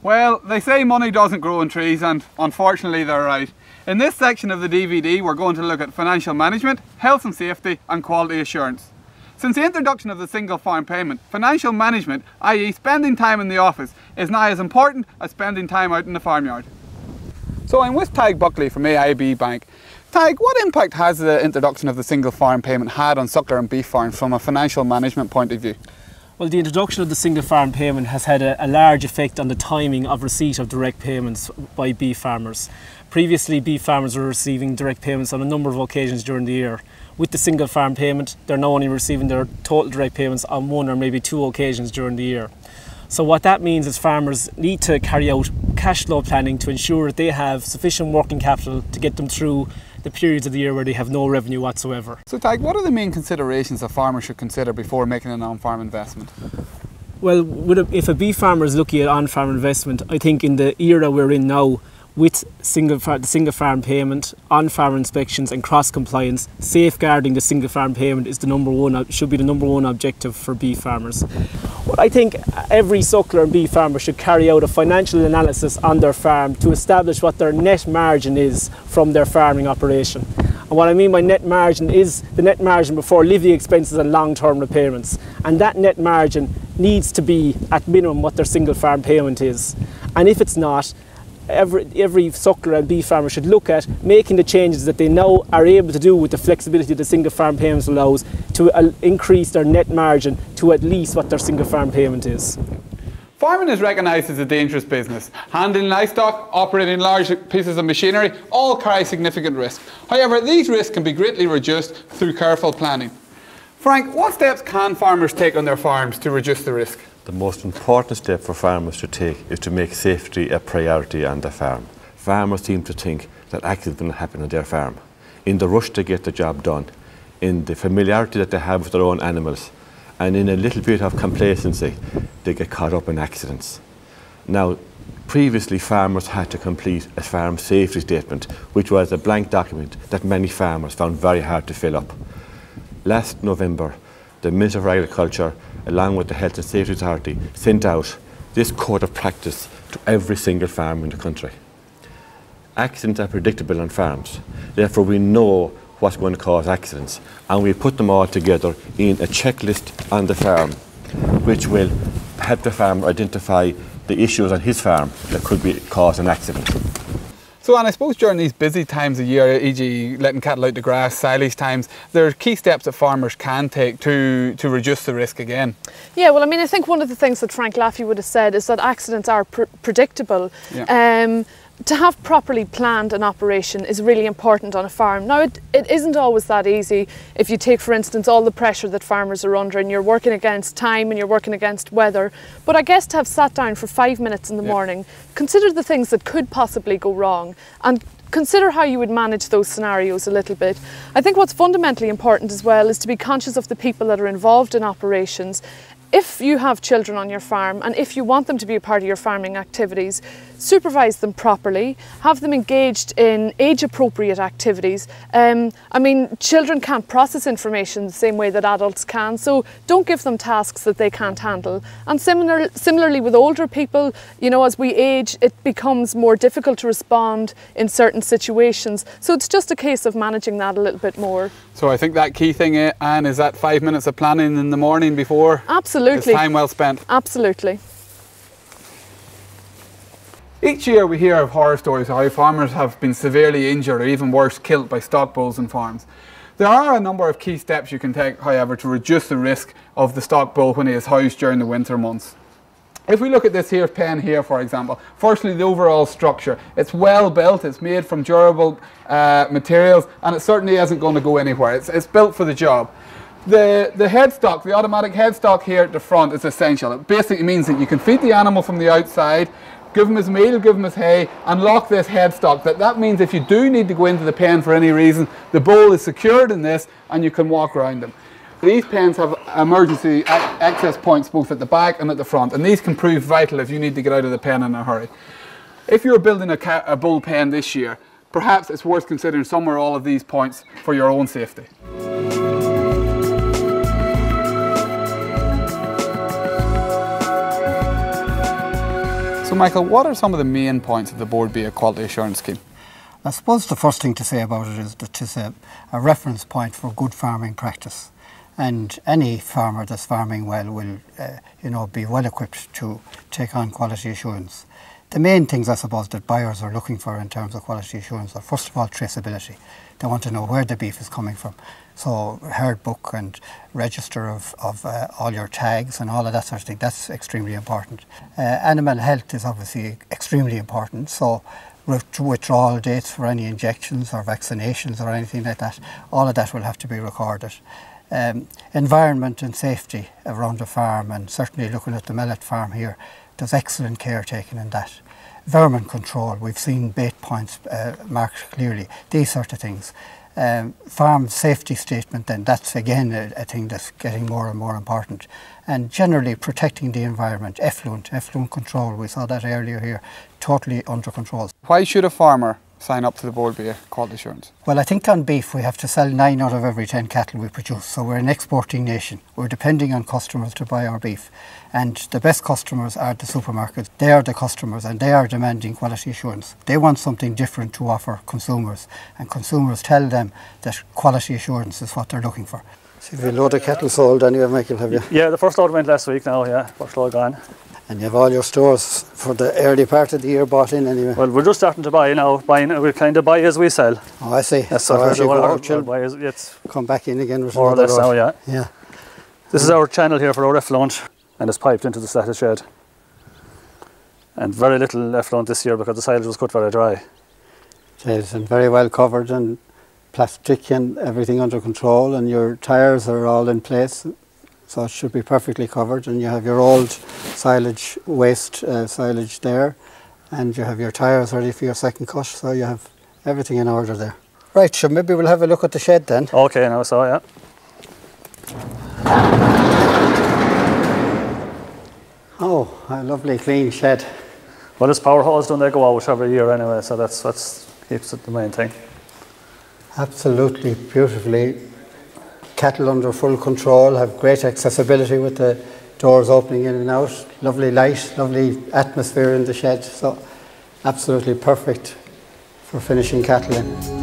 Well, they say money doesn't grow on trees, and unfortunately they're right. In this section of the DVD, we're going to look at financial management, health and safety, and quality assurance. Since the introduction of the single farm payment, financial management, i.e. spending time in the office, is now as important as spending time out in the farmyard. So I'm with Tadhg Buckley from AIB Bank. Tadhg, what impact has the introduction of the single farm payment had on suckler and beef farms from a financial management point of view? Well, the introduction of the single farm payment has had a large effect on the timing of receipt of direct payments by beef farmers. Previously, beef farmers were receiving direct payments on a number of occasions during the year. With the single farm payment, they're now only receiving their total direct payments on one or maybe two occasions during the year. So what that means is farmers need to carry out cash flow planning to ensure that they have sufficient working capital to get them through the periods of the year where they have no revenue whatsoever. So Tadhg, what are the main considerations that farmers should consider before making an on-farm investment? Well, if a beef farmer is looking at on-farm investment, I think in the era we're in now, with the single farm payment, on-farm inspections and cross-compliance, safeguarding the single farm payment should be the number one objective for beef farmers. Well, I think every suckler and beef farmer should carry out a financial analysis on their farm to establish what their net margin is from their farming operation. And what I mean by net margin is the net margin before living expenses and long-term repayments. And that net margin needs to be at minimum what their single farm payment is. And if it's not, every suckler and beef farmer should look at making the changes that they now are able to do with the flexibility the single farm payments allows to increase their net margin to at least what their single farm payment is. Farming is recognised as a dangerous business. Handling livestock, operating large pieces of machinery, all carry significant risk. However, these risks can be greatly reduced through careful planning. Frank, what steps can farmers take on their farms to reduce the risk? The most important step for farmers to take is to make safety a priority on their farm. Farmers seem to think that accidents will happen on their farm. In the rush to get the job done, in the familiarity that they have with their own animals, and in a little bit of complacency, they get caught up in accidents. Now, previously farmers had to complete a farm safety statement, which was a blank document that many farmers found very hard to fill up. Last November, the Minister for Agriculture, along with the Health and Safety Authority, sent out this code of practice to every single farm in the country. Accidents are predictable on farms, therefore we know what's going to cause accidents, and we put them all together in a checklist on the farm, which will help the farmer identify the issues on his farm that could cause an accident. So, and I suppose during these busy times of year, e.g. letting cattle out the grass, silage times, there are key steps that farmers can take to reduce the risk again. Yeah, well, I mean, I think one of the things that Frank Laffey would have said is that accidents are predictable. Yeah. To have properly planned an operation is really important on a farm. Now, it isn't always that easy. If you take, for instance, all the pressure that farmers are under and you're working against time and you're working against weather. But I guess to have sat down for 5 minutes in the morning, consider the things that could possibly go wrong and consider how you would manage those scenarios a little bit. I think what's fundamentally important as well is to be conscious of the people that are involved in operations. If you have children on your farm and if you want them to be a part of your farming activities, supervise them properly, have them engaged in age-appropriate activities. I mean, children can't process information the same way that adults can, so don't give them tasks that they can't handle. And similarly with older people, you know, as we age, it becomes more difficult to respond in certain situations. So it's just a case of managing that a little bit more. So I think that key thing, Anne, is that 5 minutes of planning in the morning before. Absolutely. It's time well spent. Absolutely. Each year we hear of horror stories of how farmers have been severely injured or even worse, killed by stock bulls on farms. There are a number of key steps you can take, however, to reduce the risk of the stock bull when he is housed during the winter months. If we look at this here pen here, for example, firstly the overall structure. It's well built, it's made from durable materials, and it certainly isn't going to go anywhere. It's built for the job. The headstock, the automatic headstock here at the front is essential. It basically means that you can feed the animal from the outside, give him his meal, give him his hay, and lock this headstock. That means if you do need to go into the pen for any reason, the bull is secured in this and you can walk around them. These pens have emergency access points both at the back and at the front, and these can prove vital if you need to get out of the pen in a hurry. If you're building a bull pen this year, perhaps it's worth considering some or all of these points for your own safety. So Michael, what are some of the main points of the Bord Bia Quality Assurance Scheme? I suppose the first thing to say about it is that it is a reference point for good farming practice, and any farmer that's farming well will be well equipped to take on quality assurance. The main things, I suppose, that buyers are looking for in terms of quality assurance are, first of all, traceability. They want to know where the beef is coming from. So herd book and register of all your tags and all of that sort of thing, that's extremely important. Animal health is obviously extremely important. So withdrawal dates for any injections or vaccinations or anything like that, all of that will have to be recorded. Environment and safety around the farm, and certainly looking at the Mellet farm here, there's excellent care taken in that. Vermin control, we've seen bait points marked clearly, these sort of things. Farm safety statement then, that's again a thing that's getting more and more important. And generally protecting the environment, effluent control, we saw that earlier here, totally under control. Why should a farmer sign up to the Bord Bia Quality Assurance? Well, I think on beef we have to sell 9 out of every 10 cattle we produce, so we're an exporting nation. We're depending on customers to buy our beef, and the best customers are the supermarkets. They are the customers and they are demanding quality assurance. They want something different to offer consumers, and consumers tell them that quality assurance is what they're looking for. So you've a load of cattle sold anyway, Michael, have you? Yeah, the first load went last week now, yeah, first load gone. And you have all your stores for the early part of the year bought in anyway? Well, we're just starting to buy now. We kind of buy as we sell. Oh, I see. That's so what we'll buy as it's come back in again with more or less now, yeah. Yeah. This is our channel here for our effluent, and it's piped into the slatted shed. And very little effluent this year because the silage was cut very dry. It is, and very well covered, and plastic and everything under control, and your tyres are all in place. So it should be perfectly covered, and you have your old silage, waste silage there, and you have your tyres ready for your second cut, so you have everything in order there. Right, so maybe we'll have a look at the shed then. Okay, now so yeah. Oh, a lovely clean shed. Well, it's power hose done, they go out every year anyway, so that's keeps it the main thing. Absolutely beautifully. Cattle under full control, have great accessibility with the doors opening in and out. Lovely light, lovely atmosphere in the shed, so absolutely perfect for finishing cattle in.